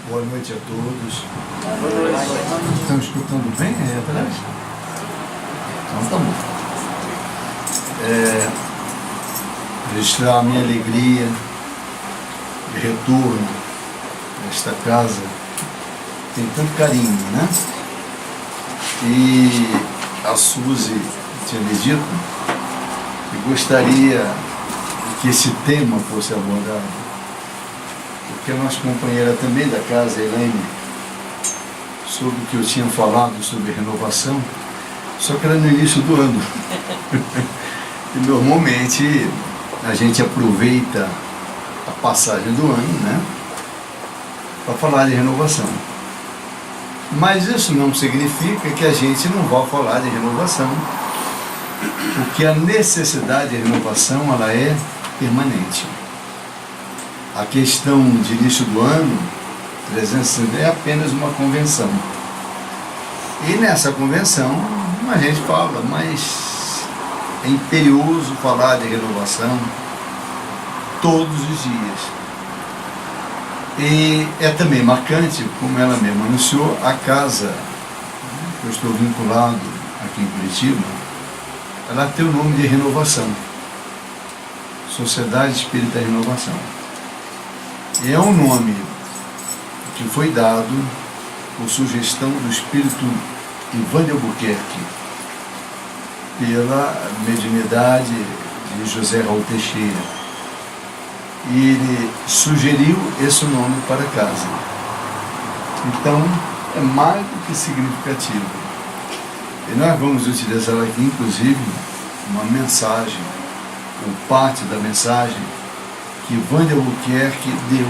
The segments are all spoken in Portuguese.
Boa noite a todos. Estão escutando bem aí atrás? Então tá bom. Registrar a minha alegria de retorno nesta casa. Tem tanto carinho, né? E a Suzy tinha me dito que gostaria que esse tema fosse abordado. Porque a nossa companheira também da casa, Elaine, sobre o que eu tinha falado sobre renovação, só que era no início do ano. E normalmente a gente aproveita a passagem do ano, né, para falar de renovação. Mas isso não significa que a gente não vá falar de renovação, porque a necessidade de renovação ela é permanente. A questão de início do ano, 360, é apenas uma convenção. E nessa convenção, a gente fala, mas é imperioso falar de renovação todos os dias. E é também marcante, como ela mesma anunciou, a casa que eu estou vinculado aqui em Curitiba, ela tem o nome de Renovação, Sociedade Espírita Renovação. E é um nome que foi dado por sugestão do espírito Ivan de Albuquerque, pela mediunidade de José Raul Teixeira. E ele sugeriu esse nome para a casa. Então, é mais do que significativo. E nós vamos utilizar aqui, inclusive, uma mensagem, ou parte da mensagem, que Ivan de Albuquerque deu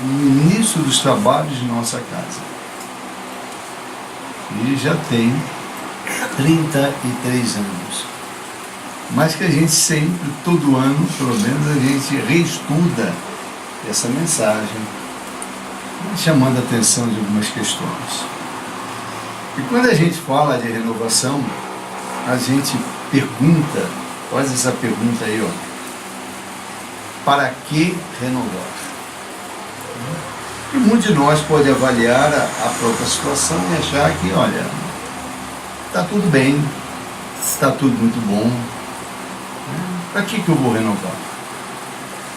no início dos trabalhos de nossa casa. E já tem 33 anos. Mas que a gente sempre, todo ano, pelo menos, a gente reestuda essa mensagem, chamando a atenção de algumas questões. E quando a gente fala de renovação, a gente pergunta, faz essa pergunta aí, ó. Para que renovar? E muitos de nós pode avaliar a própria situação e achar que, olha, está tudo bem, está tudo muito bom, para que eu vou renovar?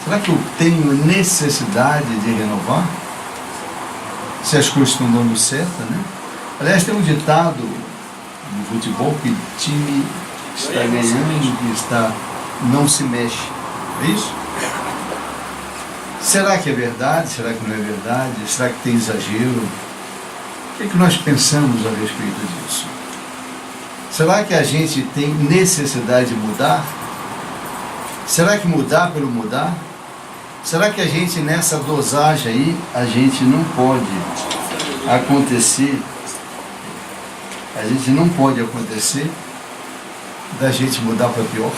Será que eu tenho necessidade de renovar? Se as coisas estão dando certo, né? Aliás, tem um ditado no futebol que o time está ganhando, que está, não se mexe. É isso? Será que é verdade? Será que não é verdade? Será que tem exagero? O que nós pensamos a respeito disso? Será que a gente tem necessidade de mudar? Será que mudar pelo mudar? Será que a gente nessa dosagem aí, a gente não pode acontecer, da gente mudar para pior?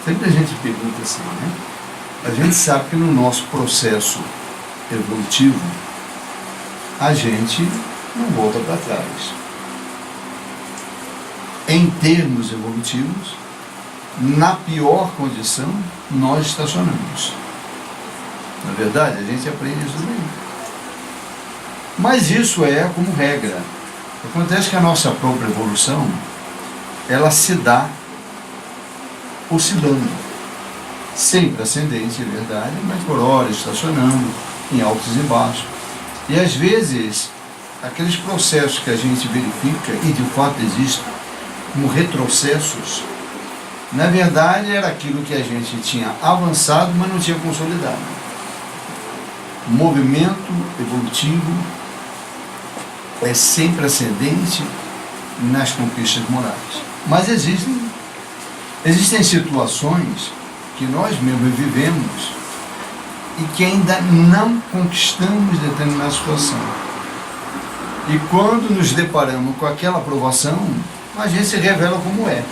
Sempre a gente pergunta assim, né? A gente sabe que no nosso processo evolutivo, a gente não volta para trás. Em termos evolutivos, na pior condição, nós estacionamos. Na verdade, a gente aprende isso bem. Mas isso é como regra. Acontece que a nossa própria evolução, ela se dá oscilando. Sempre ascendente, é verdade, mas por hora estacionando, em altos e baixos. E às vezes, aqueles processos que a gente verifica, e de fato existem, como retrocessos, na verdade era aquilo que a gente tinha avançado, mas não tinha consolidado. O movimento evolutivo é sempre ascendente nas conquistas morais. Mas existem situações que nós mesmos vivemos e que ainda não conquistamos determinada situação. E quando nos deparamos com aquela aprovação, a gente se revela como é.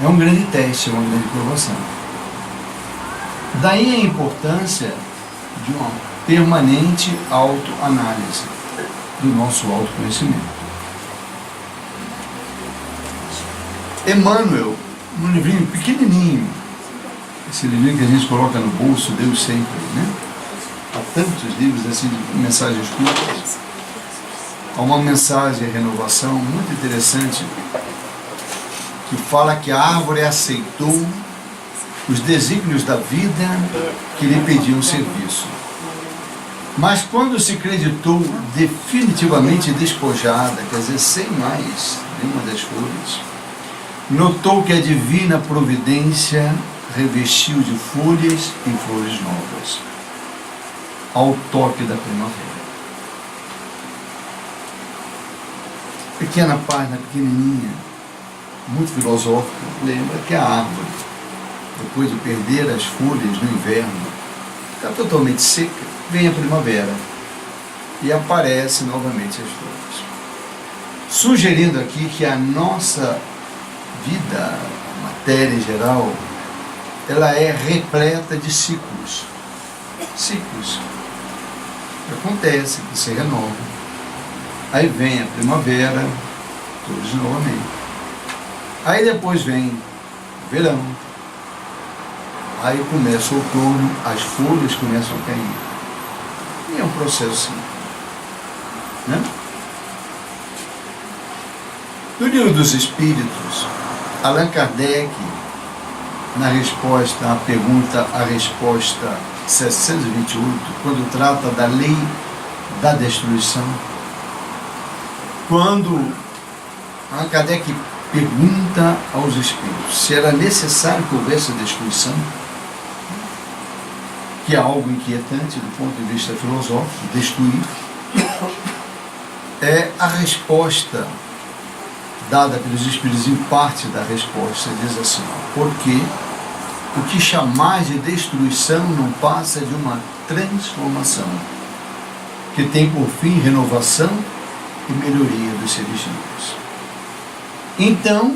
É um grande teste, é uma grande provação. Daí a importância de uma permanente autoanálise do nosso autoconhecimento. Emmanuel, num livrinho pequenininho, esse livro que a gente coloca no bolso, Deus sempre, né? Há tantos livros assim de mensagens curtas. Há uma mensagem de renovação muito interessante que fala que a árvore aceitou os desígnios da vida que lhe pediam serviço. Mas quando se acreditou definitivamente despojada, quer dizer, sem mais nenhuma das flores, notou que a divina providência revestiu de folhas e flores novas, ao toque da primavera. Pequena página, pequenininha, muito filosófica, lembra que a árvore, depois de perder as folhas no inverno, está totalmente seca, vem a primavera e aparece novamente as flores. Sugerindo aqui que a nossa vida, a matéria em geral, ela é repleta de ciclos. Ciclos. Acontece que se renova. Aí vem a primavera, todos novamente. Aí depois vem o verão. Aí começa o outono, as folhas começam a cair. E é um processo assim. Né? No Livro dos Espíritos, Allan Kardec, na resposta à pergunta, a resposta 728, quando trata da lei da destruição, quando Allan Kardec pergunta aos espíritos se era necessário que houvesse destruição, que é algo inquietante do ponto de vista filosófico, destruir, a resposta dada pelos espíritos, em parte da resposta, diz assim: porque o que chamais de destruição não passa de uma transformação, que tem por fim renovação e melhoria dos seres vivos. Então,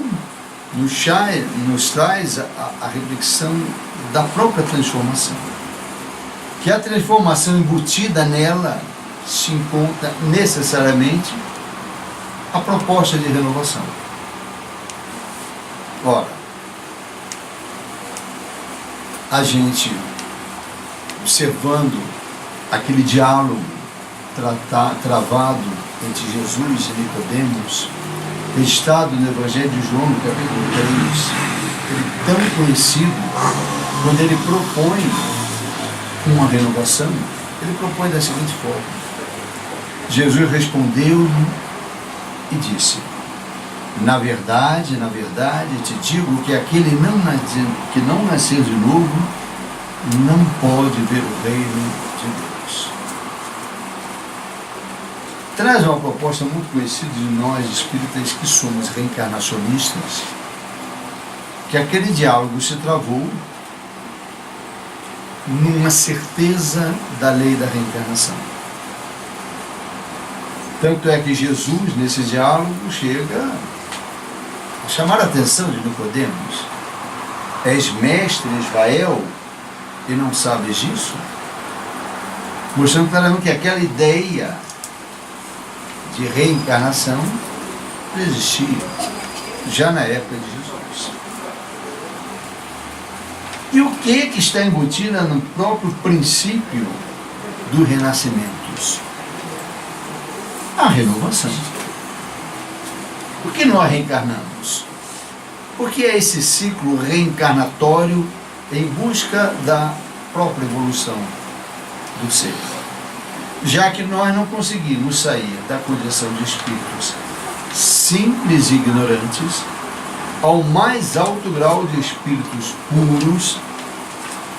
nos traz a reflexão da própria transformação, que a transformação embutida nela se encontra necessariamente a proposta de renovação. Ora, a gente, observando aquele diálogo travado entre Jesus e Nicodemos, registrado no Evangelho de João, no capítulo 3, ele tão conhecido, quando ele propõe uma renovação, ele propõe da seguinte forma: Jesus respondeu-lhe e disse: na verdade, te digo que aquele que não nascer de novo não pode ver o reino de Deus. Traz uma proposta muito conhecida de nós espíritas que somos reencarnacionistas, que aquele diálogo se travou numa certeza da lei da reencarnação. Tanto é que Jesus, nesse diálogo, chega a chamar a atenção de Nicodemos: és mestre em Israel e não sabes disso? Mostrando claramente que aquela ideia de reencarnação existia já na época de Jesus. E o que está embutido no próprio princípio do renascimento? A renovação. Por que nós reencarnamos? Porque é esse ciclo reencarnatório em busca da própria evolução do ser. Já que nós não conseguimos sair da condição de espíritos simples e ignorantes ao mais alto grau de espíritos puros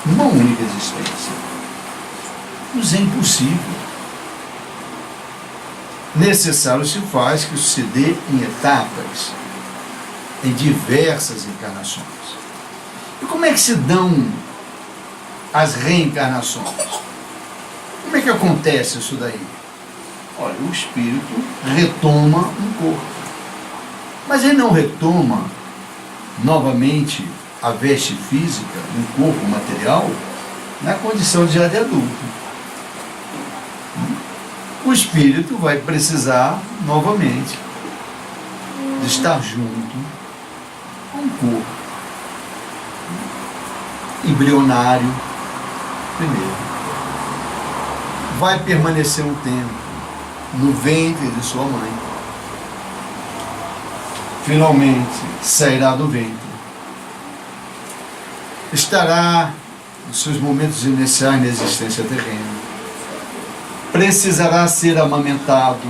numa única existência. Nos é impossível. Necessário se faz que isso se dê em etapas, em diversas encarnações. E como é que se dão as reencarnações? Como é que acontece isso daí? Olha, o espírito retoma um corpo, mas ele não retoma novamente a veste física, um corpo material, na condição já de adulto. O espírito vai precisar novamente de estar junto com o corpo. embrionário, primeiro. Vai permanecer um tempo no ventre de sua mãe. Finalmente sairá do ventre. Estará nos seus momentos iniciais na existência terrena. Precisará ser amamentado.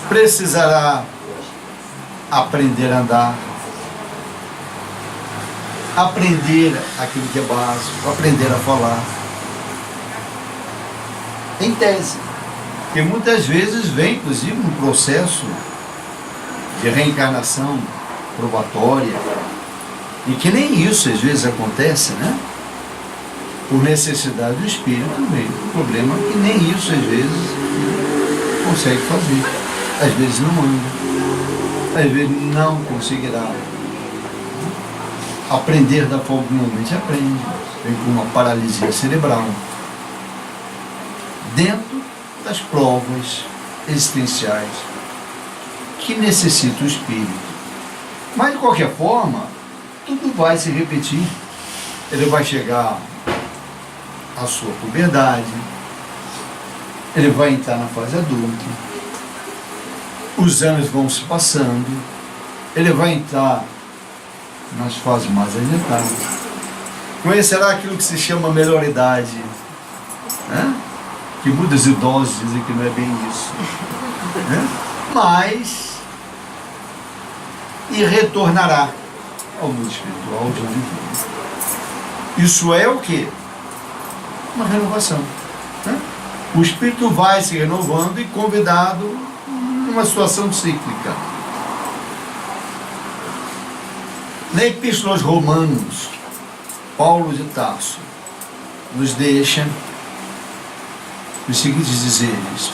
Precisará aprender a andar. Aprender aquilo que é básico. Aprender a falar. Em tese. Que muitas vezes vem, inclusive, no processo de reencarnação probatória, e que nem isso às vezes acontece, né? Por necessidade do espírito também. O problema é que nem isso às vezes consegue fazer. Às vezes não anda. Às vezes não conseguirá aprender da forma que normalmente aprende. Vem com uma paralisia cerebral. Dentro das provas existenciais que necessita o espírito. Mas, de qualquer forma, tudo vai se repetir. Ele vai chegar à sua puberdade, ele vai entrar na fase adulta, os anos vão se passando, ele vai entrar nas fases mais adiantadas, conhecerá aquilo que se chama melhor idade, né? Que muitos idosos dizem que não é bem isso, né? Mas e retornará ao mundo espiritual de onde veio. Isso é o quê? Uma renovação, né? O espírito vai se renovando e convidado numa situação cíclica. Na Epístola aos Romanos, Paulo de Tarso nos deixa os seguintes dizeres: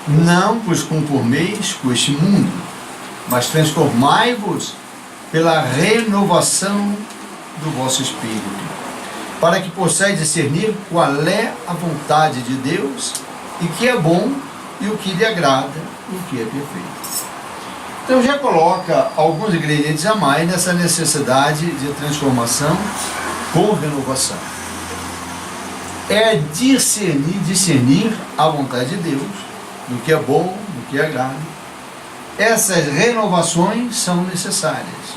não vos conformeis com este mundo, mas transformai-vos pela renovação do vosso espírito, para que possais discernir qual é a vontade de Deus, e que é bom, e o que lhe agrada, e o que é perfeito. Então já coloca alguns ingredientes a mais nessa necessidade de transformação com renovação. É discernir a vontade de Deus, do que é bom, do que agrada. Essas renovações são necessárias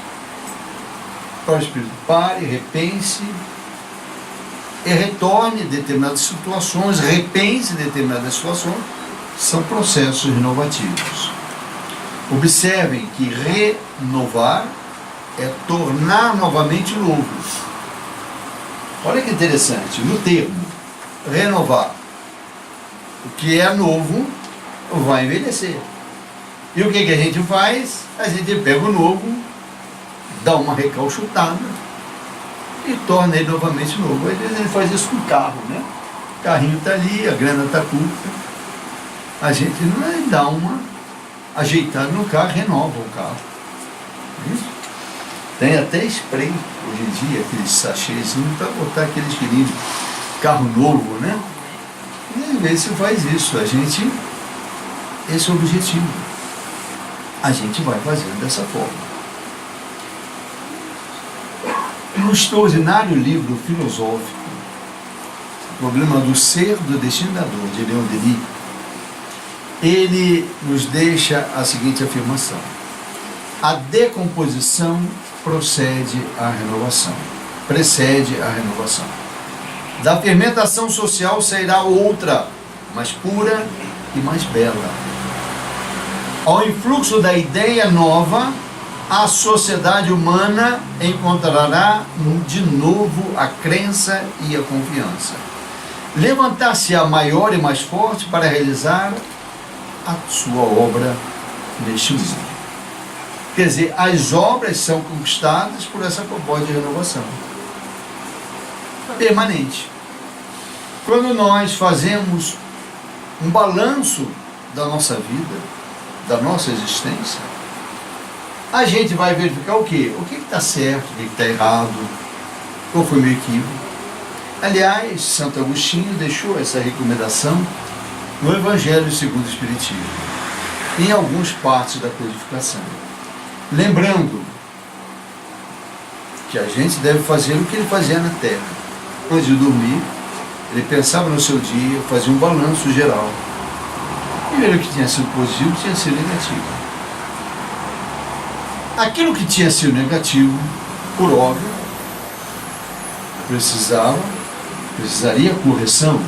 para o espírito pare, repense e retorne determinadas situações, repense determinadas situações, são processos renovativos. Observem que renovar é tornar novamente novo. Olha que interessante, no termo renovar, o que é novo vai envelhecer. E o que a gente faz? A gente pega o novo, dá uma recalchutada e torna ele novamente novo. Às vezes ele faz isso com o carro, né? O carrinho está ali, a grana está curta. A gente não dá uma ajeitada no carro, renova o carro. Isso? Tem até spray hoje em dia, aqueles sachêzinhos para botar aqueles quilinhos de carro novo, né? E às vezes se faz isso, esse é o objetivo. A gente vai fazendo dessa forma. No extraordinário livro filosófico, O Problema do Ser do Destinador, de Leon Denis, ele nos deixa a seguinte afirmação: a decomposição precede a renovação. Da fermentação social sairá outra, mais pura e mais bela. Ao influxo da ideia nova, a sociedade humana encontrará de novo a crença e a confiança. Levantar-se-á maior e mais forte para realizar a sua obra neste mundo. Quer dizer, as obras são conquistadas por essa proposta de renovação permanente. Quando nós fazemos um balanço da nossa vida, da nossa existência, a gente vai verificar o quê? O que está certo, o que está errado, qual foi o meu equívoco. Aliás, Santo Agostinho deixou essa recomendação no Evangelho segundo o Espiritismo, em algumas partes da codificação. Lembrando que a gente deve fazer o que ele fazia na Terra. Antes de dormir, ele pensava no seu dia, fazia um balanço geral. E ver o que tinha sido positivo, o que tinha sido negativo. Aquilo que tinha sido negativo, por óbvio, precisaria correção.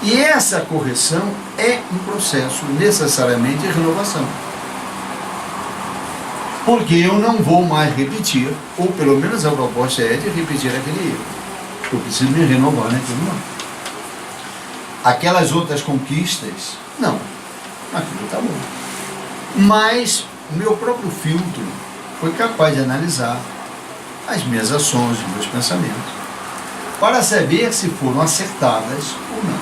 E essa correção é um processo necessariamente de renovação. Porque eu não vou mais repetir, ou pelo menos a proposta é de repetir aquele erro. Eu preciso me renovar naquilo não. Aquelas outras conquistas, não. Aquilo está bom. Mas o meu próprio filtro foi capaz de analisar as minhas ações, os meus pensamentos, para saber se foram acertadas ou não.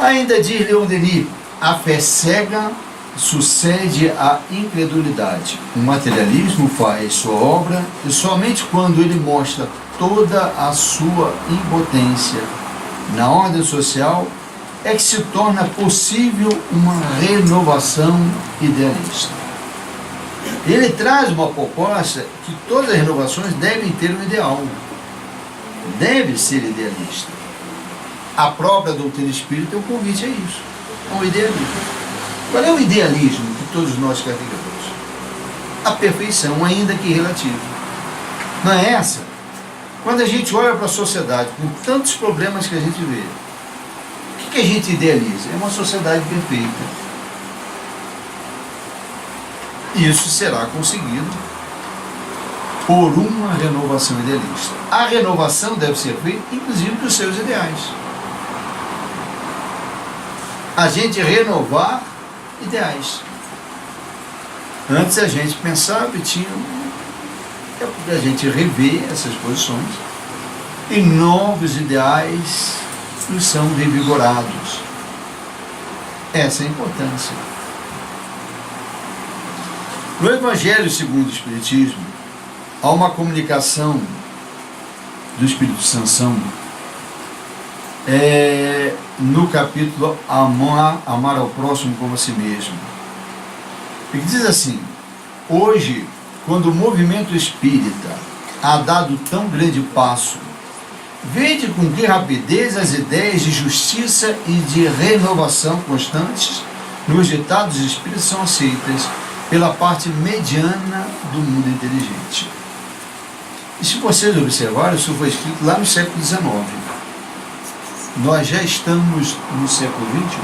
Ainda diz Leon Denis, a fé cega sucede à incredulidade. O materialismo faz sua obra e somente quando ele mostra toda a sua impotência na ordem social é que se torna possível uma renovação idealista. Ele traz uma proposta que todas as renovações devem ter um ideal, deve ser idealista. A própria doutrina espírita é um convite a isso, a um idealismo. Qual é o idealismo que todos nós carregamos? A perfeição, ainda que relativa. Não é essa? Quando a gente olha para a sociedade, com tantos problemas que a gente vê, o que a gente idealiza? É uma sociedade perfeita. Isso será conseguido por uma renovação idealista. A renovação deve ser feita, inclusive, dos seus ideais. A gente renovar ideais. Antes a gente pensava e tinha a gente rever essas posições e novos ideais nos são revigorados. Essa é a importância. No Evangelho segundo o Espiritismo, há uma comunicação do Espírito Sansão no capítulo Amar ao próximo como a si mesmo. Ele diz assim: hoje, quando o movimento espírita ha dado tão grande passo, vede com que rapidez as ideias de justiça e de renovação constantes nos ditados espíritas são aceitas pela parte mediana do mundo inteligente. E se vocês observarem, isso foi escrito lá no século XIX. Nós já estamos no século XXI.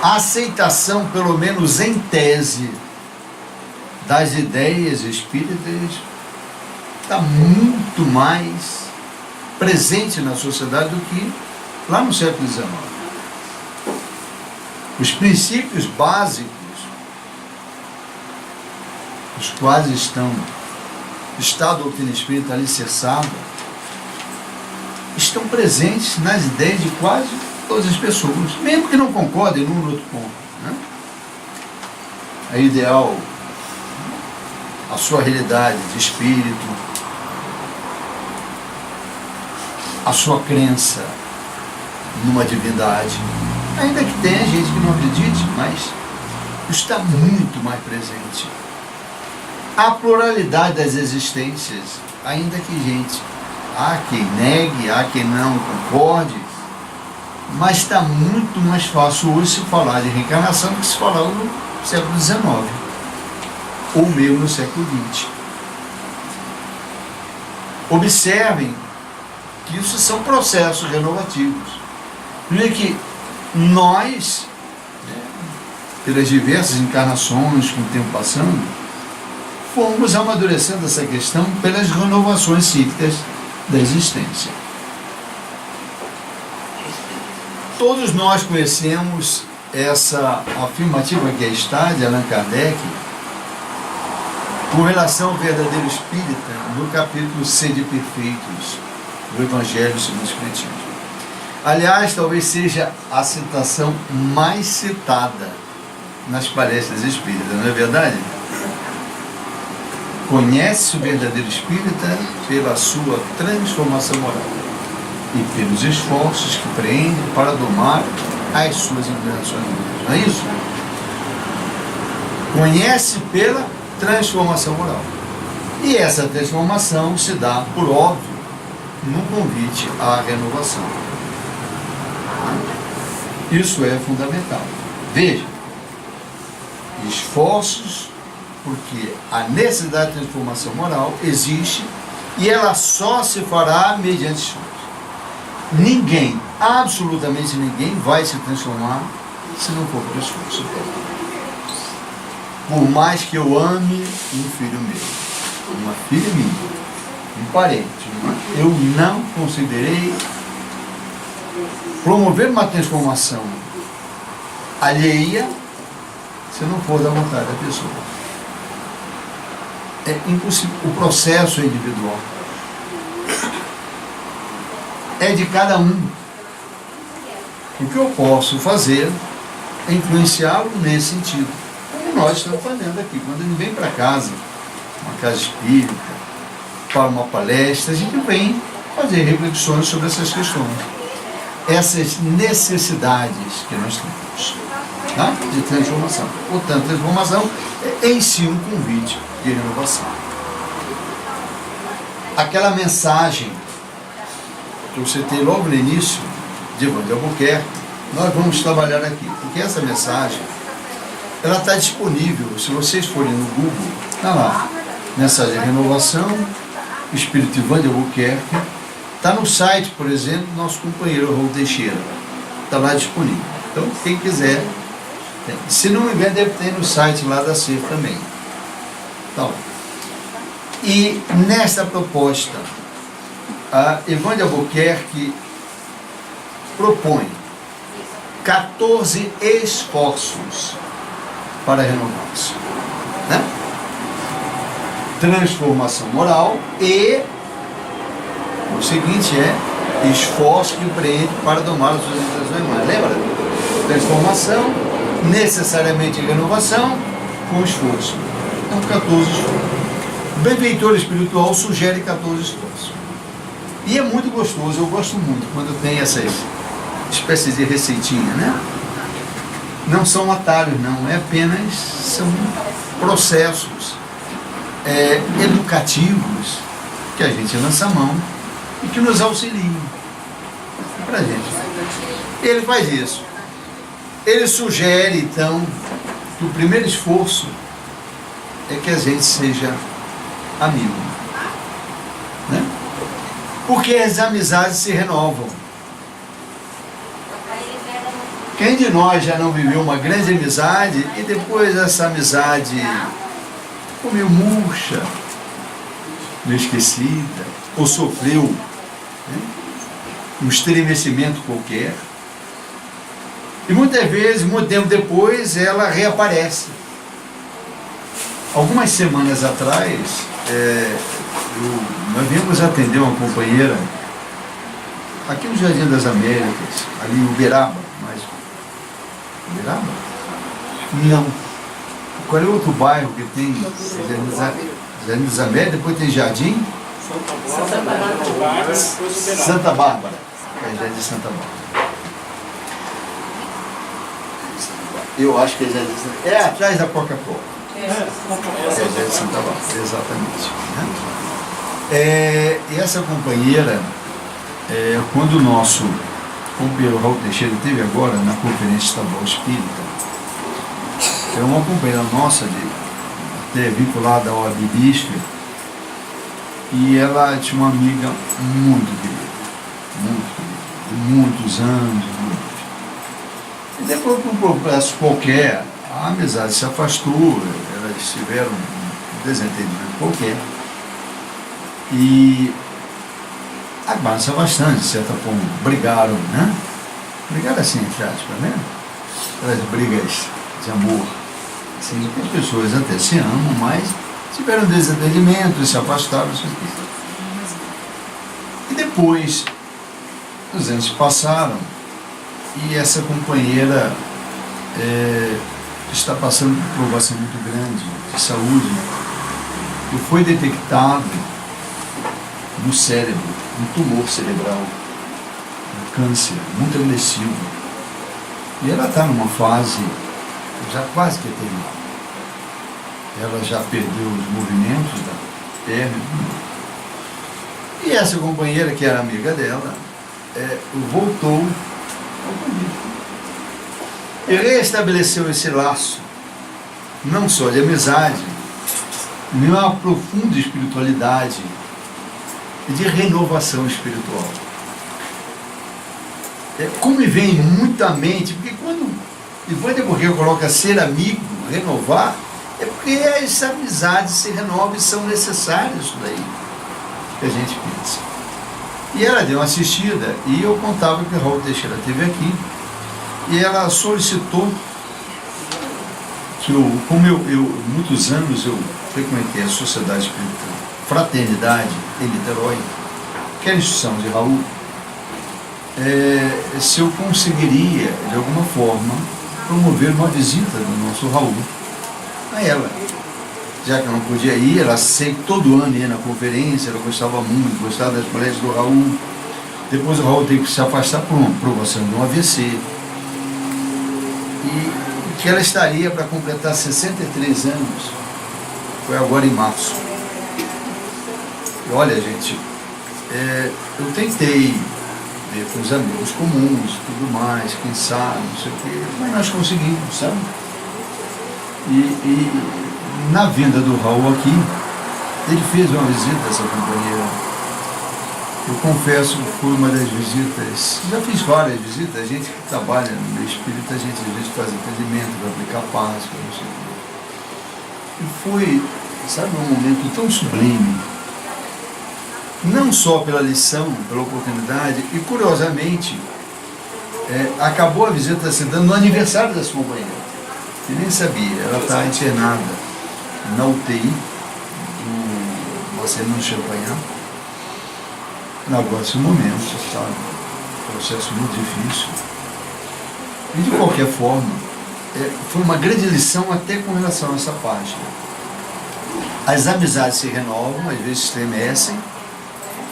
A aceitação, pelo menos em tese, das ideias espíritas está muito mais presente na sociedade do que lá no século XIX. Os princípios básicos, os quais está a doutrina espírita alicerçada, estão presentes nas ideias de quase todas as pessoas, mesmo que não concordem num ou outro ponto. Né? É ideal a sua realidade de espírito, a sua crença numa divindade, ainda que tenha gente que não acredite, mas está muito mais presente. A pluralidade das existências, ainda que há quem negue, há quem não concorde, mas está muito mais fácil hoje se falar de reencarnação do que se falar no século XIX, ou mesmo no século XX. Observem que isso são processos renovativos. Primeiro que nós, pelas diversas encarnações, com o tempo passando, fomos amadurecendo essa questão pelas renovações cíclicas da existência. Todos nós conhecemos essa afirmativa que está de Allan Kardec com relação ao verdadeiro espírita no capítulo Sede Perfeitos do Evangelho segundo o Espiritismo. Aliás, talvez seja a citação mais citada nas palestras espíritas, não é verdade? Conhece o verdadeiro espírita pela sua transformação moral e pelos esforços que empreende para domar as suas inclinações. Não é isso? Conhece pela transformação moral. E essa transformação se dá, por óbvio, no convite à renovação. Isso é fundamental. Veja, esforços, porque a necessidade de transformação moral existe e ela só se fará mediante esforço. Ninguém, absolutamente ninguém, vai se transformar se não for por esforço. Por mais que eu ame um filho meu, uma filha minha, um parente, eu não considerei promover uma transformação alheia se não for da vontade da pessoa. É impossível. O processo é individual. É de cada um. O que eu posso fazer é influenciá-lo nesse sentido. Como nós estamos fazendo aqui. Quando a gente vem para casa, uma casa espírita, para uma palestra, a gente vem fazer reflexões sobre essas questões. Essas necessidades que nós temos, tá? De transformação. Portanto, transformação é em si um convite de renovação. Aquela mensagem que eu citei logo no início, de Evan de Albuquerque, nós vamos trabalhar aqui, porque essa mensagem, ela está disponível, se vocês forem no Google, está lá, mensagem de renovação, Espírito Evan de Albuquerque, está no site, por exemplo, do nosso companheiro Raul Teixeira, está lá disponível. Então, quem quiser, tem. Se não me engano, deve ter no site lá da CEF também. Então, e nesta proposta, a Evan de Albuquerque propõe 14 esforços para renovar-se, né? Transformação moral e o seguinte é esforço que empreende para domar as suas intenções humanas. Lembra? Transformação, necessariamente renovação, com esforço. Então, 14 esforços. O benfeitor espiritual sugere 14 esforços. E é muito gostoso, eu gosto muito quando tem essas espécies de receitinha, né? Não são atalhos, não, é apenas, são processos educativos que a gente lança a mão e que nos auxiliam para a gente. Ele faz isso. Ele sugere, então, que o primeiro esforço é que a gente seja amigo, né? Porque as amizades se renovam. Quem de nós já não viveu uma grande amizade e depois essa amizade ficou meio murcha, meio esquecida, ou sofreu, né, um estremecimento qualquer? E muitas vezes, muito tempo depois, ela reaparece. Algumas semanas atrás, nós viemos atender uma companheira aqui no Jardim das Américas, ali em Uberaba, mas Uberaba? Não. Qual é o outro bairro que tem Jardim das Américas, depois tem Jardim? Santa Bárbara. Santa Bárbara. É Jardim de Santa Bárbara. Eu acho que é Jardim de Santa Bárbara. É atrás da Coca-Cola. É Jardim de Santa Bárbara, exatamente. E essa companheira, quando o nosso companheiro Raul Teixeira esteve agora na Conferência Estadual Espírita, é uma companheira nossa, até vinculada ao OAB Bispo, e ela tinha uma amiga muito querida, de muitos anos. E depois, por um processo qualquer, a amizade se afastou, elas tiveram um desentendimento qualquer, e acabaram se afastando, de certa forma, brigaram, né? Brigaram assim, entre aspas, né? Aquelas brigas de amor, assim, que as pessoas até se amam, mas tiveram desentendimentos, se afastaram, e depois os anos passaram e essa companheira está passando por provação muito grande de saúde, e foi detectado no cérebro um tumor cerebral, um câncer muito agressivo, e ela está numa fase já quase que terminal. ela já perdeu os movimentos da perna. E essa companheira, que era amiga dela, voltou ao convívio. E reestabeleceu esse laço, não só de amizade, mas uma profunda espiritualidade e de renovação espiritual. Como me vem muita mente, porque depois porque eu coloco ser amigo, renovar, é porque as amizades se renovam e são necessárias, isso daí que a gente pensa. E ela deu uma assistida, e eu contava que o Raul Teixeira esteve aqui, e ela solicitou que muitos anos eu frequentei a Sociedade Espírita Fraternidade em Niterói, que é a instituição de Raul, se eu conseguiria, de alguma forma, promover uma visita do nosso Raul a ela. Já que eu não podia ir, ela sempre, todo ano ia na conferência, ela gostava muito, gostava das palestras do Raul. Depois o Raul teve que se afastar por uma provação de um AVC. E que ela estaria para completar 63 anos, foi agora em março. E olha, gente, eu tentei ver com os amigos comuns, tudo mais, quem sabe, não sei o quê, mas nós conseguimos, sabe? E na vinda do Raul aqui, ele fez uma visita a essa companheira. Eu confesso que foi uma das visitas, já fiz várias visitas, a gente que trabalha no meio espírita, a gente às vezes faz atendimento para aplicar paz, para não sei o quê. E foi, sabe, um momento tão sublime, não só pela lição, pela oportunidade, e curiosamente, acabou a visita se dando no aniversário dessa companheira. Eu nem sabia, ela está internada na UTI, do Marcelino Champagnat. Agora, esse momento, está um processo muito difícil. E, de qualquer forma, foi uma grande lição até com relação a essa parte. As amizades se renovam, às vezes estremecem,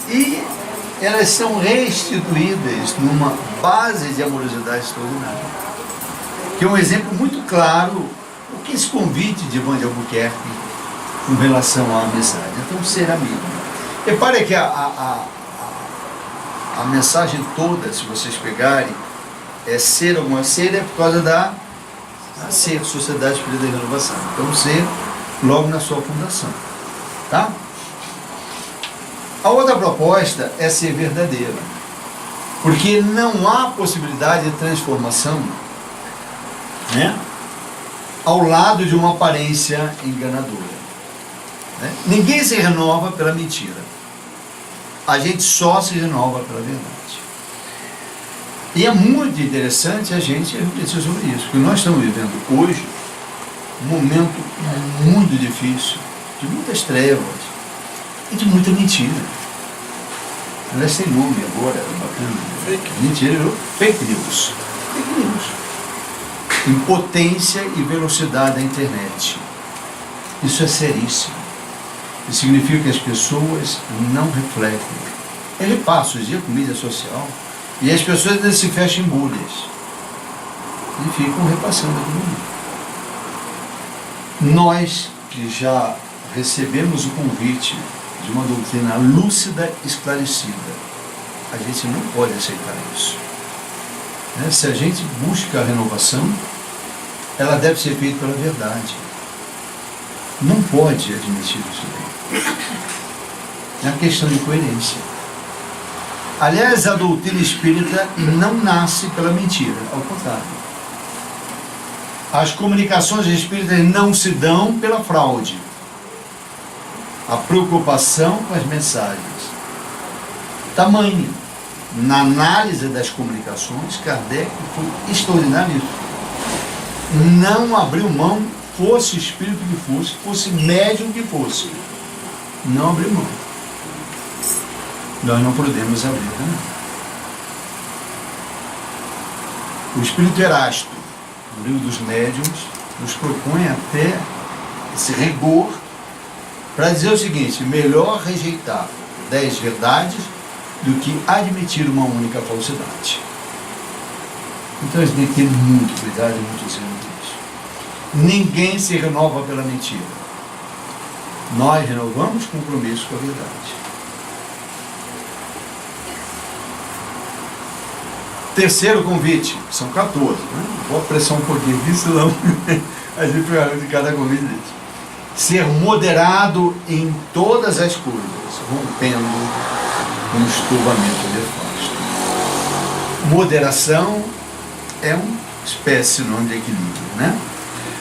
e elas são restituídas numa base de amorosidade extraordinária. Que é um exemplo muito claro do que esse convite de Ivan de Albuquerque com relação à amizade. Então, ser amigo. Repare que a mensagem toda, se vocês pegarem, ser alguma ser, por causa da ser, Sociedade Espírita de Renovação. Então, ser logo na sua fundação. Tá? A outra proposta é ser verdadeira. Porque não há possibilidade de transformação, né, ao lado de uma aparência enganadora. Né? Ninguém se renova pela mentira. A gente só se renova pela verdade. E é muito interessante a gente refletir sobre isso, porque nós estamos vivendo hoje um momento muito difícil, de muitas trevas e de muita mentira. Aliás, tem nome agora, bacana. Mentira, fake news. Fake news. Impotência e velocidade da internet. Isso é seríssimo. Isso significa que as pessoas não refletem. Ele passa os dias com mídia social e as pessoas ainda se fecham em bolhas e ficam repassando aquilo. Nós que já recebemos o convite de uma doutrina lúcida, esclarecida, a gente não pode aceitar isso. Se a gente busca a renovação, ela deve ser feita pela verdade. Não pode admitir isso daí. É uma questão de coerência. Aliás, a doutrina espírita não nasce pela mentira, ao contrário. As comunicações espíritas não se dão pela fraude. A preocupação com as mensagens. Tamanho. Na análise das comunicações, Kardec foi extraordinário nisso. Não abriu mão, fosse espírito que fosse médium que fosse. Não abriu mão. Nós não podemos abrir também. O espírito Erasto, no livro dos médiuns, nos propõe até esse rigor para dizer o seguinte: melhor rejeitar 10 verdades do que admitir uma única falsidade. Então a gente tem que ter muito cuidado e muito zelo disso. Ninguém se renova pela mentira. Nós renovamos compromisso com a verdade. Terceiro convite, são 14, né? Vou apressar um pouquinho aqui, senão a gente vai de cada convite dele. Ser moderado em todas as coisas, rompendo um estouramento nefasto. Moderação é uma espécie sinônimo de equilíbrio, né?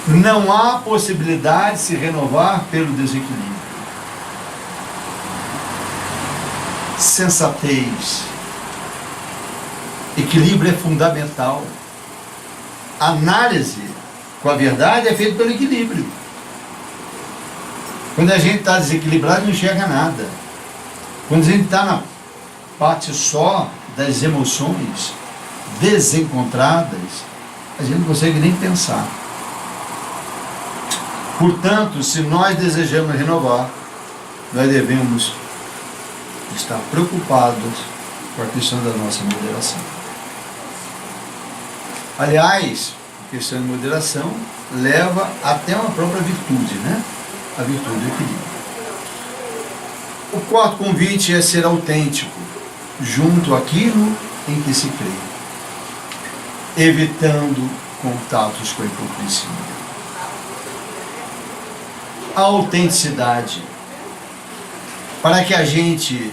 Não há possibilidade de se renovar pelo desequilíbrio. Sensatez. Equilíbrio é fundamental. Análise com a verdade é feita pelo equilíbrio. Quando a gente está desequilibrado, não enxerga nada. Quando a gente está na parte só das emoções desencontradas, a gente não consegue nem pensar. Portanto, se nós desejamos renovar, nós devemos estar preocupados com a questão da nossa moderação. Aliás, a questão de moderação leva até uma própria virtude, né? A virtude do equilíbrio. O quarto convite é ser autêntico, junto àquilo em que se crê, evitando contatos com a hipocrisia. A autenticidade, para que a gente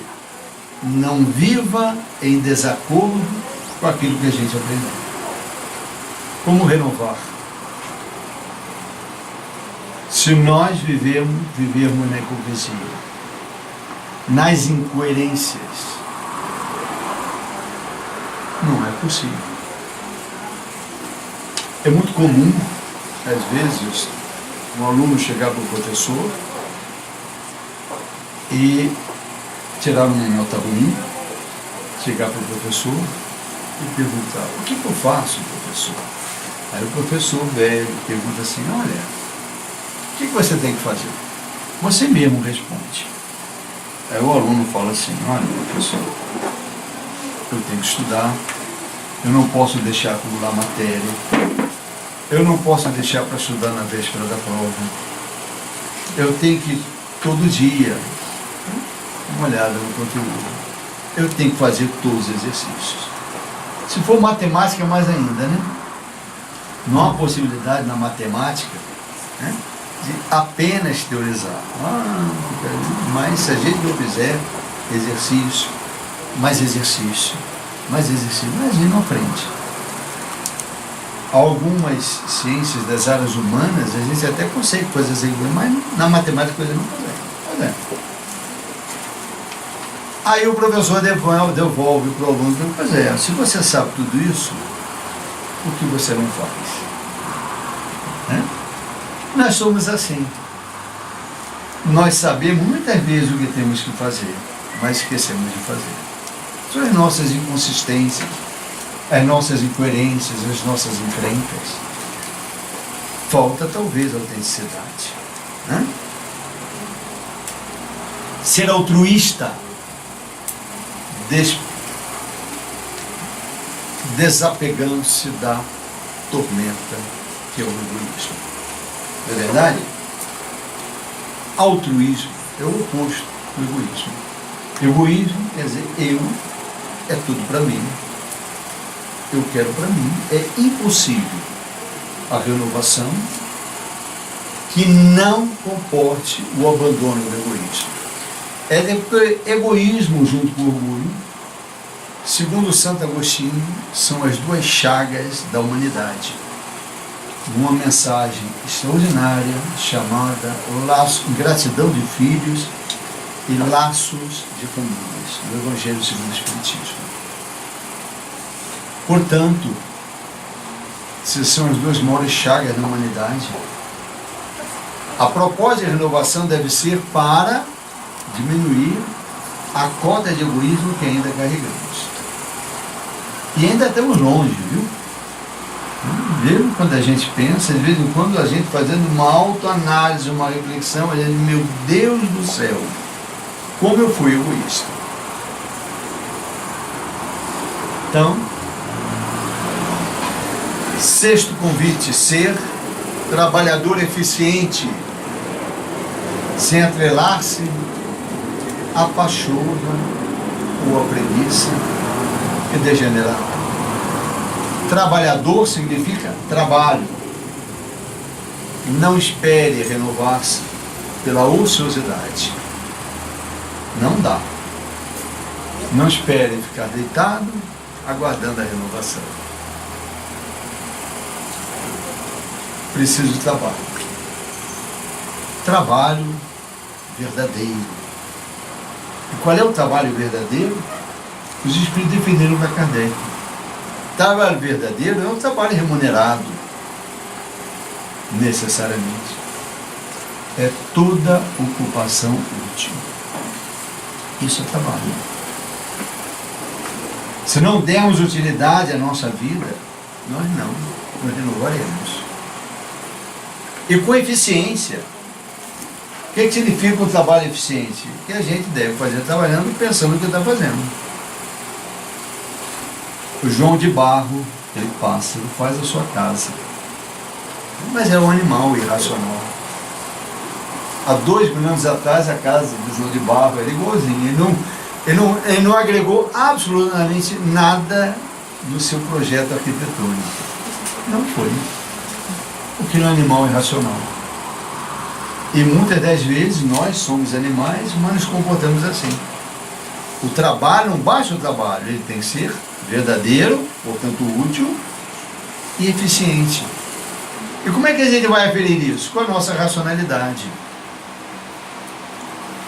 não viva em desacordo com aquilo que a gente aprendeu. Como renovar? Se nós vivermos na hipocrisia, nas incoerências, não é possível. É muito comum, às vezes, um aluno chegar para o professor e tirar uma nota ruim, chegar para o professor e perguntar: o que eu faço, professor? Aí o professor velho pergunta assim: olha, o que você tem que fazer? Você mesmo responde. Aí o aluno fala assim: olha, professor, eu tenho que estudar, eu não posso deixar acumular matéria, eu não posso deixar para estudar na véspera da prova, eu tenho que todo dia dar uma olhada no conteúdo, eu tenho que fazer todos os exercícios. Se for matemática, mais ainda, né? Não há possibilidade na matemática, né, de apenas teorizar. Mas se a gente não fizer exercício, mais exercício, mais exercício, a gente não aprende. Algumas ciências das áreas humanas, a gente até consegue fazer assim, mas na matemática a gente não consegue. Aí o professor devolve para o aluno: pois é, se você sabe tudo isso, o que você não faz? Né? Nós somos assim. Nós sabemos muitas vezes o que temos que fazer, mas esquecemos de fazer. São as nossas inconsistências, as nossas incoerências, as nossas encrencas. Falta talvez autenticidade. Né? Ser altruísta, desapegando-se da tormenta que é o egoísmo. Não é verdade? Altruísmo é o oposto do egoísmo. Egoísmo quer dizer eu, é tudo para mim, eu quero para mim. É impossível a renovação que não comporte o abandono do egoísmo. É egoísmo junto com o orgulho, segundo Santo Agostinho, são as duas chagas da humanidade. Uma mensagem extraordinária chamada Gratidão de Filhos e Laços de Famílias, do Evangelho segundo o Espiritismo. Portanto, se são as duas maiores chagas da humanidade, a proposta de renovação deve ser para diminuir a cota de egoísmo que ainda carregamos. E ainda estamos longe, viu? Viu? Quando a gente pensa, de vez em quando a gente fazendo uma autoanálise, uma reflexão, a gente, meu Deus do céu, como eu fui egoísta. Então, sexto convite: ser trabalhador eficiente. sem atrelar-se à pachorra ou à preguiça e degenerar. Trabalhador significa trabalho. Não espere renovar-se pela ociosidade. Não dá. Não espere ficar deitado aguardando a renovação. Preciso de trabalho. Trabalho verdadeiro. E qual é o trabalho verdadeiro? Os espíritos definiram para Kardec. Trabalho verdadeiro é um trabalho remunerado, necessariamente. É toda ocupação útil. Isso é trabalho. Se não dermos utilidade à nossa vida, nós renovaremos. E com eficiência. O que significa um trabalho eficiente? Que a gente deve fazer trabalhando pensando no que está fazendo. O João de Barro, ele passa, ele faz a sua casa. Mas é um animal irracional. Há 2 mil anos atrás, a casa do João de Barro era igualzinha. Ele não agregou absolutamente nada no seu projeto arquitetônico. Não foi. Porque é um animal irracional. E muitas das vezes nós somos animais, mas nos comportamos assim. O trabalho, não basta o trabalho, ele tem que ser verdadeiro, portanto útil e eficiente. E como é que a gente vai aferir isso? Com a nossa racionalidade.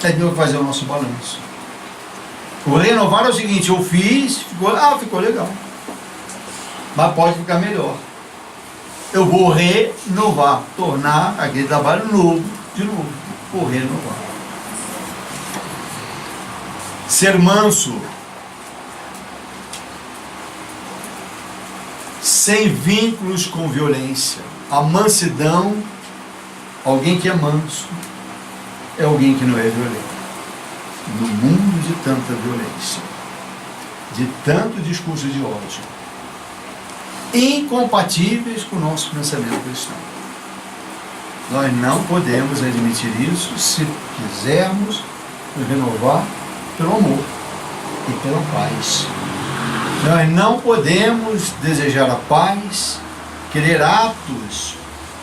Aí deu que fazer o nosso balanço. O renovar é o seguinte: eu fiz, ficou legal, mas pode ficar melhor. Eu vou renovar, tornar aquele trabalho novo, de novo, vou renovar. Ser manso, sem vínculos com violência. A mansidão, alguém que é manso, é alguém que não é violento. No mundo de tanta violência, de tanto discurso de ódio, incompatíveis com o nosso pensamento cristão. Nós não podemos admitir isso se quisermos nos renovar pelo amor e pela paz. Nós não podemos desejar a paz, querer atos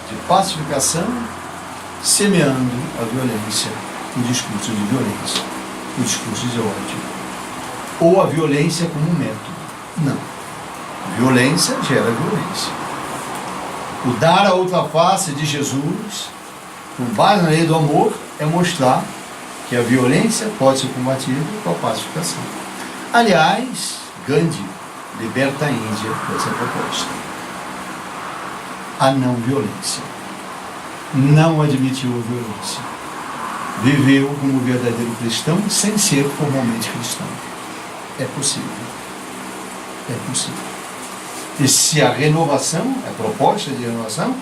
de pacificação, semeando a violência, o discurso de violência, o discurso de ódio, ou a violência como um método. Não. Violência gera violência. O dar a outra face de Jesus, com base na lei do amor, é mostrar que a violência pode ser combatida com a pacificação. Aliás, Gandhi liberta a Índia dessa proposta. A não violência. Não admitiu a violência. Viveu como verdadeiro cristão sem ser formalmente cristão. É possível. É possível. E se a renovação, a proposta de renovação,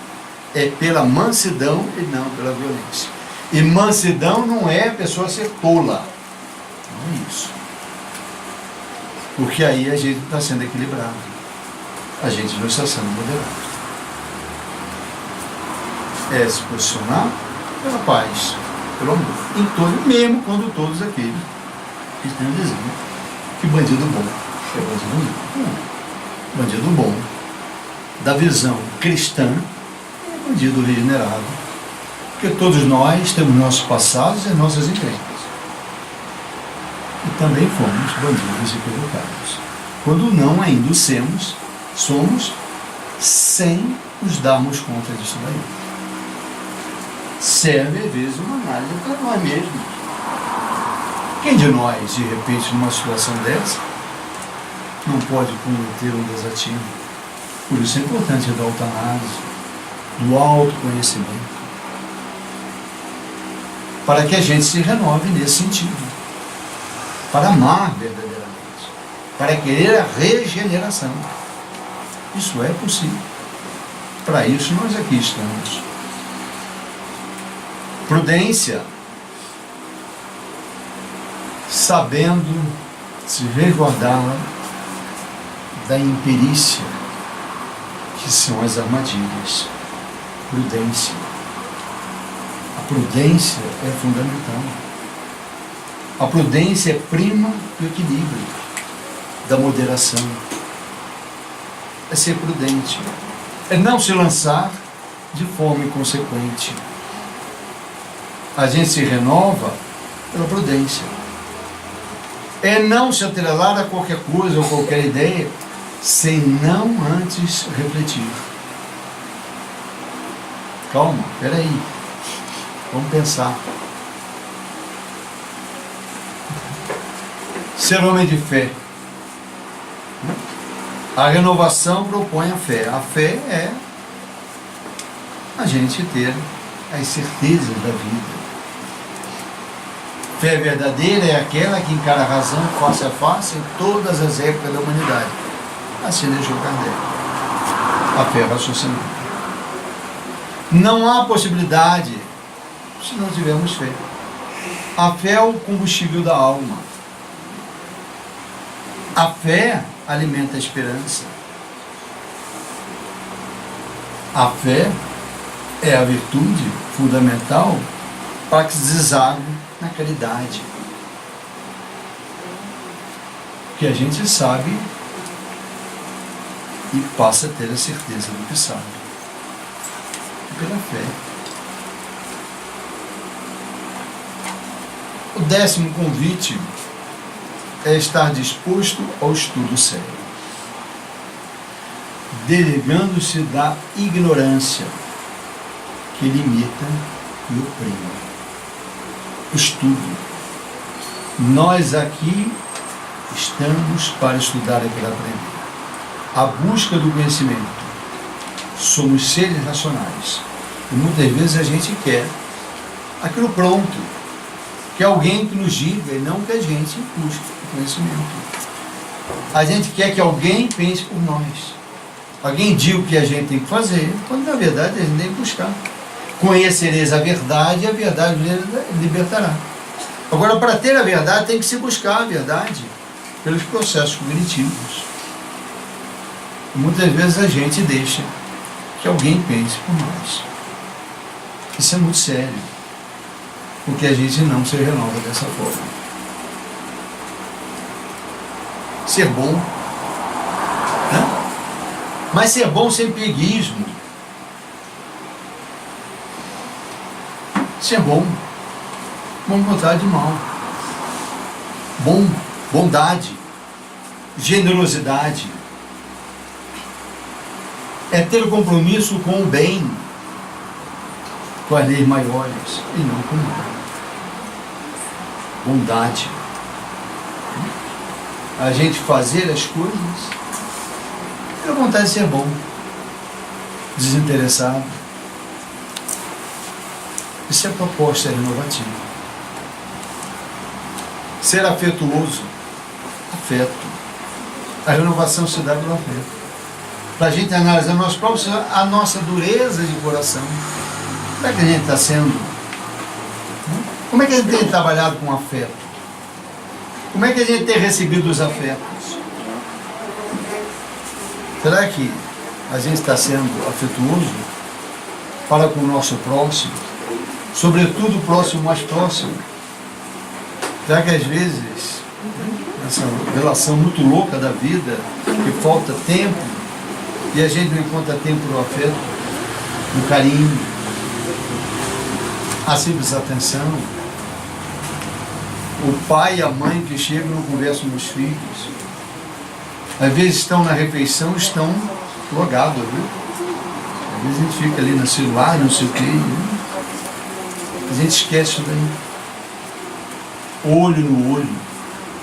é pela mansidão e não pela violência. E mansidão não é a pessoa ser tola. Não é isso. Porque aí a gente está sendo equilibrado. A gente não está sendo moderado. É se posicionar pela paz, pelo amor. Em todo, mesmo quando todos aqueles que estão dizendo que bandido bom é bandido ruim. Bandido bom, da visão cristã, é bandido regenerado. Porque todos nós temos nossos passados e nossas encrencas. E também fomos bandidos equivocados. Quando não ainda o somos sem nos darmos conta disso daí. Serve, às vezes, uma análise para nós mesmos. Quem de nós, de repente, numa situação dessa, não pode cometer um desatino? Por isso é importante a autoanálise, do autoconhecimento, para que a gente se renove nesse sentido, para amar verdadeiramente, para querer a regeneração. Isso é possível. Para isso nós aqui estamos. Prudência, sabendo se resguardar da imperícia, que são as armadilhas. Prudência. A prudência é fundamental. A prudência é prima do equilíbrio, da moderação. É ser prudente. É não se lançar de forma inconsequente. A gente se renova pela prudência. É não se atrelar a qualquer coisa ou qualquer ideia sem não antes refletir. Calma, peraí. Vamos pensar. Ser homem de fé. A renovação propõe a fé. A fé é a gente ter as certezas da vida. Fé verdadeira é aquela que encara a razão face a face em todas as épocas da humanidade. Assim deixou Kardec. A fé raciocinada. Não há possibilidade se não tivermos fé. A fé é o combustível da alma. A fé alimenta a esperança. A fé é a virtude fundamental para que se desague na caridade. Que a gente sabe e passa a ter a certeza do que sabe. Pela fé. O 10º convite é estar disposto ao estudo sério, desligando-se da ignorância que limita e oprime. Estudo. Nós aqui estamos para estudar e para aprender. A busca do conhecimento. Somos seres racionais. E muitas vezes a gente quer aquilo pronto. Que alguém que nos diga e não que a gente busque o conhecimento. A gente quer que alguém pense por nós. Alguém diga o que a gente tem que fazer, quando na verdade a gente tem que buscar. Conhecereis a verdade e a verdade libertará. Agora, para ter a verdade, tem que se buscar a verdade pelos processos cognitivos. Muitas vezes a gente deixa que alguém pense por nós. Isso é muito sério, porque a gente não se renova dessa forma. Ser bom, né? Mas ser bom sem preguiçismo. Ser bom, bom vontade de mal. Bom, bondade, generosidade. É ter o compromisso com o bem, com as leis maiores e não com o mal. Bondade. A gente fazer as coisas pela vontade de ser bom, desinteressado. Isso é a proposta renovativa. Ser afetuoso, afeto. A renovação se dá pelo afeto. Para a gente analisar nós próprios, a nossa dureza de coração. Como é que a gente está sendo? Como é que a gente tem trabalhado com afeto? Como é que a gente tem recebido os afetos? Será que a gente está sendo afetuoso para com o nosso próximo? Sobretudo o próximo mais próximo? Será que às vezes, essa relação muito louca da vida, que falta tempo, e a gente não encontra tempo no afeto, no carinho, a simples atenção? O pai e a mãe que chegam e não conversam com os filhos. Às vezes estão na refeição, estão logados, viu? Às vezes a gente fica ali no celular, não sei o quê, né? A gente esquece isso daí. Olho no olho,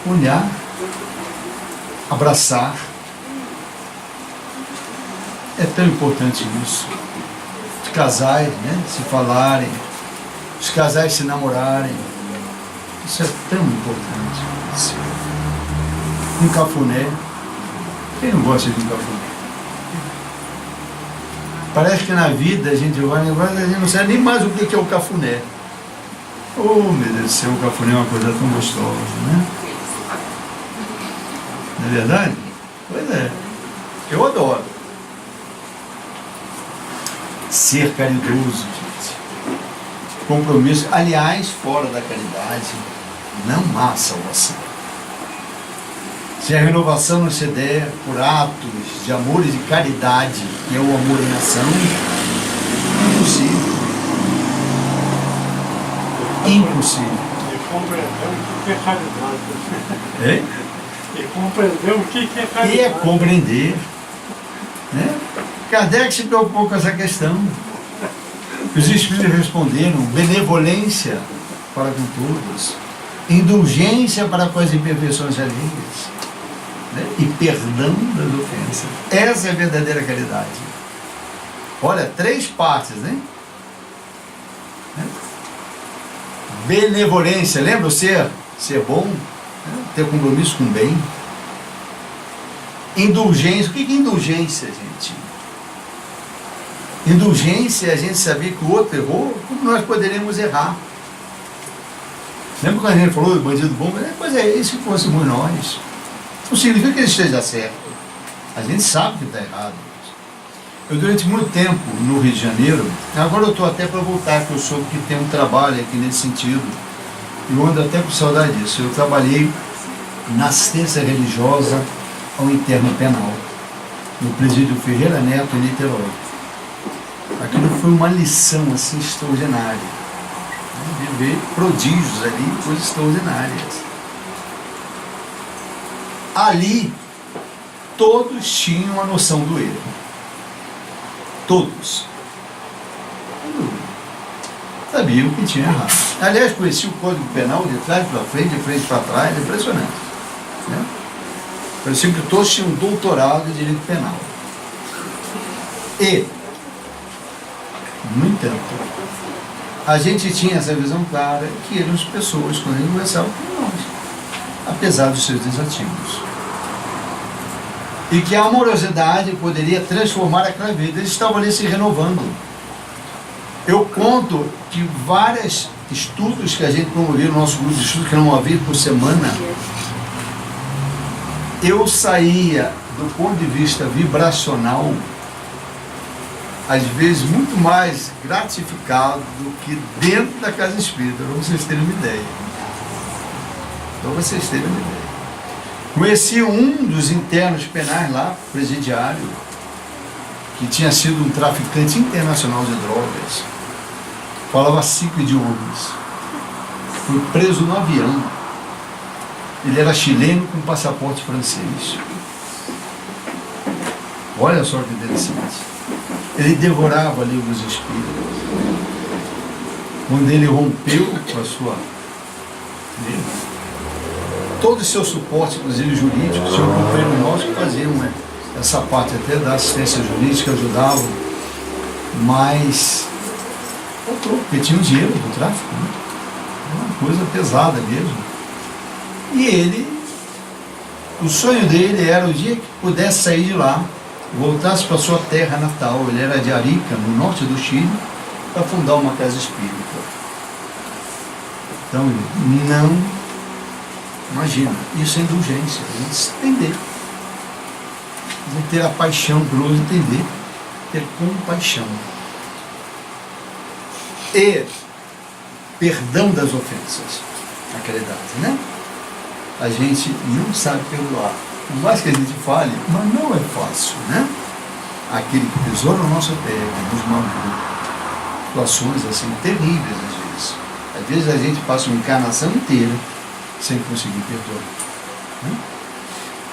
olhar, abraçar. É tão importante isso. Os casais, né, se falarem, os casais se namorarem. Isso é tão importante. Um cafuné. Quem não gosta de um cafuné? Parece que na vida a gente vai lembrar, a gente não sabe nem mais o que é o cafuné. Oh, meu Deus do céu, o cafuné é uma coisa tão gostosa, né? Não é verdade? Pois é. Eu adoro. Ser caridoso, gente. compromisso. Aliás, fora da caridade, não há salvação. Se a renovação não se der por atos de amor e de caridade, que é o amor em ação, é impossível. Impossível. E compreender o que é caridade. É? E compreender o que é caridade. E é compreender. Né? Kardec se preocupou com essa questão. Os espíritos responderam: benevolência para com todos, indulgência para com as imperfeições alheias, né? E perdão das ofensas. Essa é a verdadeira caridade. Olha, 3 partes, né? Benevolência, lembra o ser bom, né? Ter compromisso com o bem. Indulgência, o que é indulgência, gente? Indulgência é a gente saber que o outro errou, como nós poderíamos errar. Lembra quando a gente falou do bandido bom? Pois é, e se fôssemos nós? Não significa que ele esteja certo. A gente sabe que está errado. Eu, durante muito tempo, no Rio de Janeiro, agora eu estou até para voltar, que eu soube que tem um trabalho aqui nesse sentido. E eu ando até com saudade disso. Eu trabalhei na assistência religiosa ao interno penal, no presídio Ferreira Neto, em Niterói. Aquilo foi uma lição assim extraordinária. De ver prodígios ali, coisas extraordinárias. Ali, todos tinham a noção do erro. Todos. Sabiam que tinha errado. Aliás, conheci o Código Penal de trás para frente, de frente para trás, é impressionante. Né? Parecia que todos tinham um doutorado em direito penal. E, no entanto, a gente tinha essa visão clara que eram as pessoas, quando eles conversavam com nós, apesar dos seus desativos. E que a amorosidade poderia transformar aquela vida. Eles estavam ali se renovando. Eu conto que vários estudos que a gente promoveu no nosso grupo de estudos, que eram uma vez por semana, eu saía, do ponto de vista vibracional, às vezes muito mais gratificado do que dentro da casa espírita, para vocês terem uma ideia. Para vocês terem uma ideia. Conheci um dos internos penais lá, presidiário, que tinha sido um traficante internacional de drogas, falava 5 idiomas, foi preso no avião. Ele era chileno com passaporte francês. Olha só que interessante. Ele devorava livros espíritas. Quando ele rompeu com a sua vida, todo o seu suporte, inclusive jurídico, tinha um companheiro nosso que faziam essa parte até da assistência jurídica, ajudavam, mas faltou, porque tinha o dinheiro do tráfico, né? Uma coisa pesada mesmo. E ele, o sonho dele era o dia que pudesse sair de lá, voltasse para sua terra natal. Ele era de Arica, no norte do Chile, para fundar uma casa espírita. Então ele não, imagina, isso é indulgência, a gente se entender, a gente ter a paixão pelo outro, entender, ter compaixão e perdão das ofensas, a caridade, né? A gente não sabe perdoar. Por mais que a gente fale, mas não é fácil, né? Aquele que pisou na nossa terra, nos magoou. Situações assim terríveis às vezes. Às vezes a gente passa uma encarnação inteira sem conseguir perdoar. Né?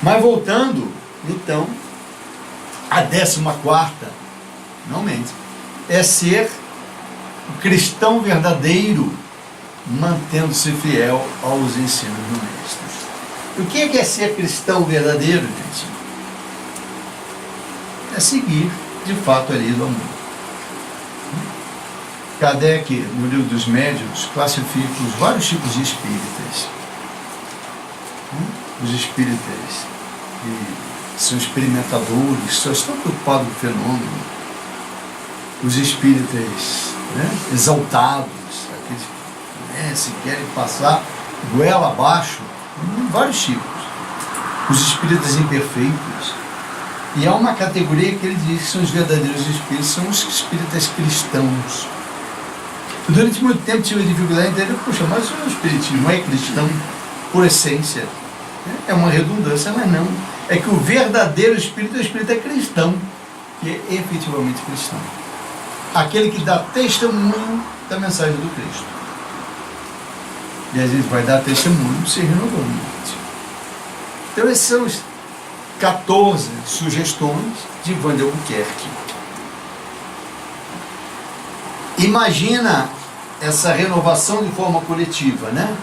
Mas voltando, então, a 14ª, finalmente, é ser o cristão verdadeiro, mantendo-se fiel aos ensinos do Mestre. O que é ser cristão verdadeiro, gente? É seguir, de fato, a lei do amor. Kardec, no livro dos médiuns, classifica os vários tipos de espíritas. Os espíritas que são experimentadores, só estão preocupados com o fenômeno. Os espíritas, né, exaltados, aqueles que se querem passar goela abaixo, vários tipos. Os espíritas imperfeitos. E há uma categoria que ele diz que são os verdadeiros espíritos, são os espíritas cristãos. Durante muito tempo tive dificuldade de entender, puxa, mas o espiritismo é cristão por essência. É uma redundância, mas não. É que o verdadeiro espírito, o espírito é cristão, que é efetivamente cristão. Aquele que dá testemunho da mensagem do Cristo. E a gente vai dar testemunho se renovando. Então esses são os 14 sugestões de Ivan de Albuquerque. Imagina essa renovação de forma coletiva, né?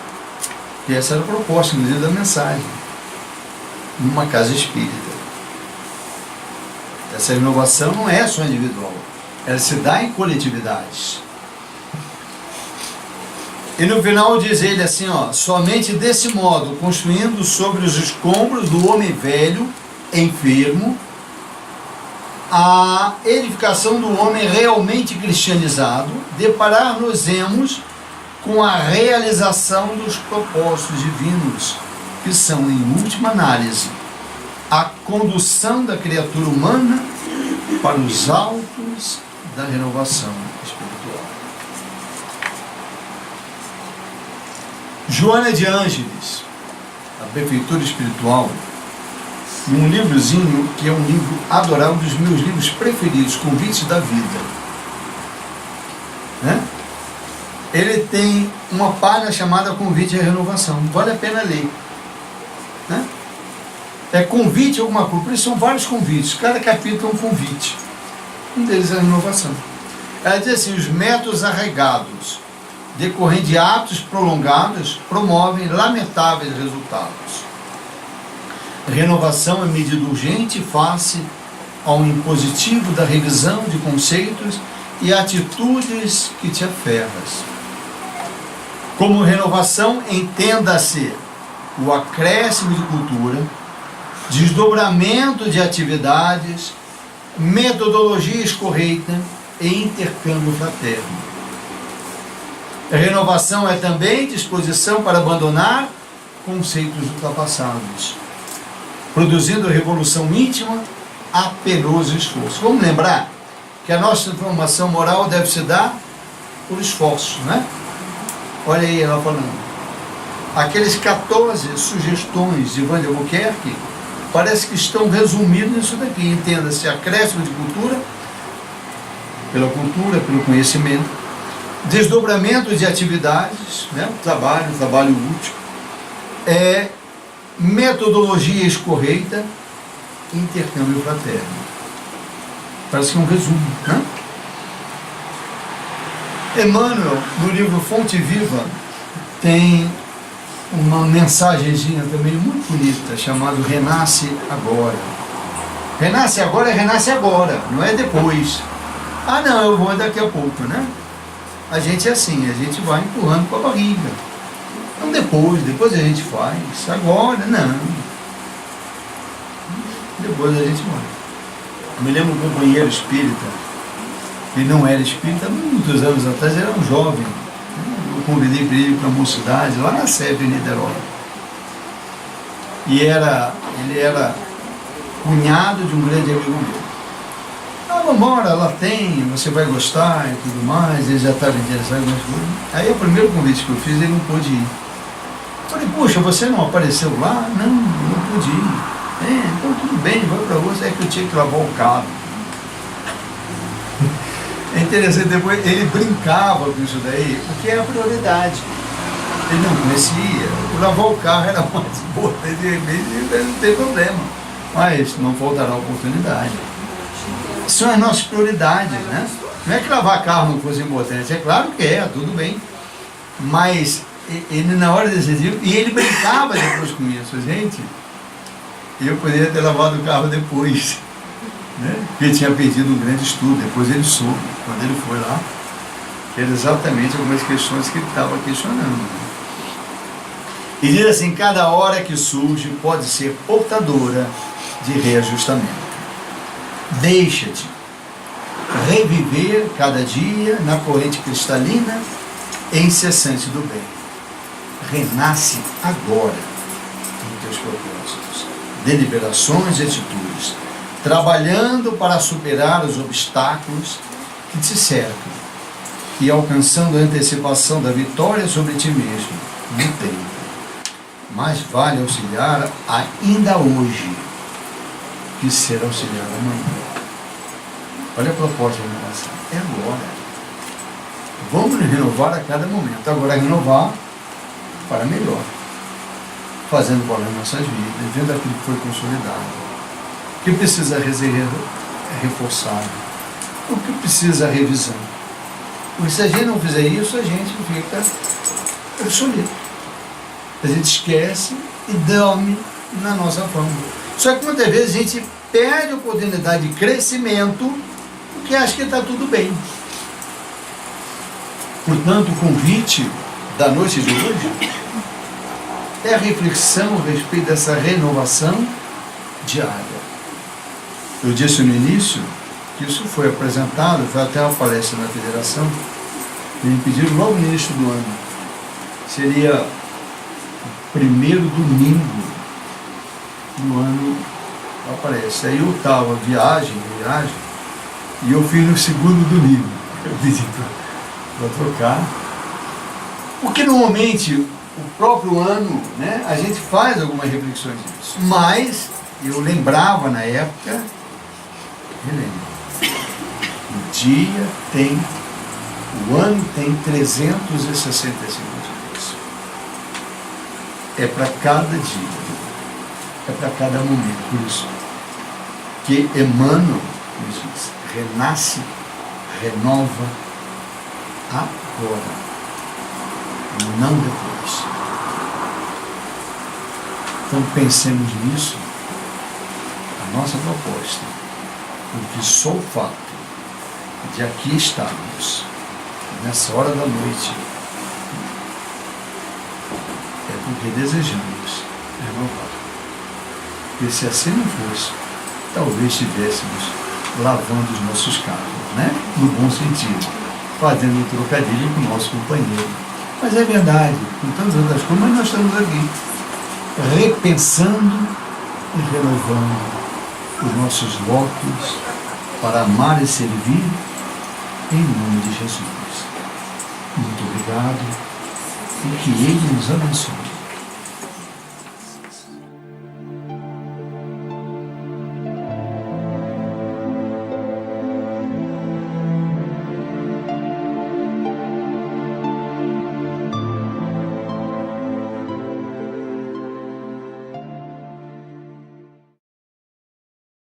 E essa era a proposta, inclusive, da mensagem. Numa casa espírita. Essa renovação não é só individual. Ela se dá em coletividades. E no final diz ele assim, ó, somente desse modo, construindo sobre os escombros do homem velho, enfermo, a edificação do homem realmente cristianizado, deparar-nos-emos com a realização dos propósitos divinos, que são, em última análise, a condução da criatura humana para os altos da renovação espiritual. Joana de Ângeles, a Benfeitora Espiritual, num livrozinho que é um livro adorável, um dos meus livros preferidos, Convites da Vida, né? Ele tem uma página chamada Convite à Renovação, vale a pena ler, né? É convite a alguma coisa, por isso são vários convites, cada capítulo é um convite, um deles é a renovação. Ela diz assim, os métodos arraigados, decorrentes de hábitos prolongados, promovem lamentáveis resultados. Renovação é medida urgente face ao impositivo da revisão de conceitos e atitudes que te aferras. Como renovação, entenda-se o acréscimo de cultura, desdobramento de atividades, metodologia escorreita e intercâmbio fraterno. A renovação é também disposição para abandonar conceitos ultrapassados, produzindo revolução íntima a penoso esforço. Vamos lembrar que a nossa transformação moral deve se dar por esforço, né? Olha aí ela falando. Aqueles 14 sugestões de Ivan de Albuquerque parece que estão resumidos nisso daqui. Entenda-se, acréscimo de cultura, pelo conhecimento, desdobramento de atividades, né? trabalho útil, metodologia escorreita, intercâmbio fraterno. Parece que é um resumo, né? Emmanuel, no livro Fonte Viva, tem uma mensagenzinha também muito bonita, chamada Renasce Agora. Renasce agora é renasce agora, não é depois. Ah não, eu vou daqui a pouco, né? A gente é assim, a gente vai empurrando com a barriga. Não depois a gente faz, agora não. Depois a gente vai. Eu me lembro um companheiro espírita, ele não era espírita, muitos anos atrás, era um jovem. Eu convidei para ele para a mocidade, lá na SEB em Niterói. E ele era cunhado de um grande amigo meu. Ah, vamos embora, lá tem, você vai gostar e tudo mais, ele já estava interessado em algumas coisas. Aí o primeiro convite que eu fiz, ele não pôde ir. Falei, puxa, você não apareceu lá? Não pude ir. Então tudo bem, vai para você, é que eu tinha que lavar o carro. É interessante, depois ele brincava com isso daí, porque é a prioridade. Ele não conhecia, lavar o carro era mais importante, de repente não tem problema. Mas não faltará oportunidade. São as nossas prioridades, né? Não é que lavar carro não fosse importante, é claro que é, tudo bem. Mas ele na hora decidiu, e ele brincava depois com isso, gente. Eu poderia ter lavado o carro depois, né? Porque ele tinha perdido um grande estudo, depois ele soube, quando ele foi lá, que era exatamente algumas questões que ele estava questionando. E diz assim, cada hora que surge pode ser portadora de reajustamento. Deixa-te reviver cada dia na corrente cristalina e incessante do bem. Renasce agora em teus propósitos, deliberações e atitudes, trabalhando para superar os obstáculos que te cercam e alcançando a antecipação da vitória sobre ti mesmo no tempo. Mais vale auxiliar ainda hoje que ser auxiliar amanhã. Olha a proposta da renovação. É agora. Vamos nos renovar a cada momento. Agora renovar para melhor. Fazendo valer nossas vidas, vendo aquilo que foi consolidado. O que precisa ser reforçado. O que precisa revisão. Porque se a gente não fizer isso, a gente fica obsoleto. A gente esquece e dorme na nossa fama. Só que muitas vezes a gente perde a oportunidade de crescimento porque acha que está tudo bem. Portanto, o convite da noite de hoje é a reflexão a respeito dessa renovação diária. Eu disse no início que isso foi apresentado, foi até uma palestra na federação, e me pediram logo no início do ano. Seria o primeiro domingo do ano que aparece. Aí eu estava viagem, e eu fiz no segundo domingo. Eu pedi para trocar. Porque normalmente o próprio ano, né, a gente faz algumas reflexões disso. Mas eu lembrava na época, relembro. O ano tem 365 dias. É para cada dia, é para cada momento. Por isso que Emmanuel nos diz, renasce, renova agora, não depois. Então pensemos nisso, a nossa proposta, porque só o fato de aqui estarmos, nessa hora da noite, é porque desejamos renovar. Porque se assim não fosse, talvez estivéssemos lavando os nossos carros, né? No bom sentido, fazendo um trocadilho com o nosso companheiro. Mas é verdade, com tantas outras coisas, mas nós estamos aqui, repensando e renovando os nossos votos para amar e servir em nome de Jesus. Muito obrigado e que Ele nos abençoe.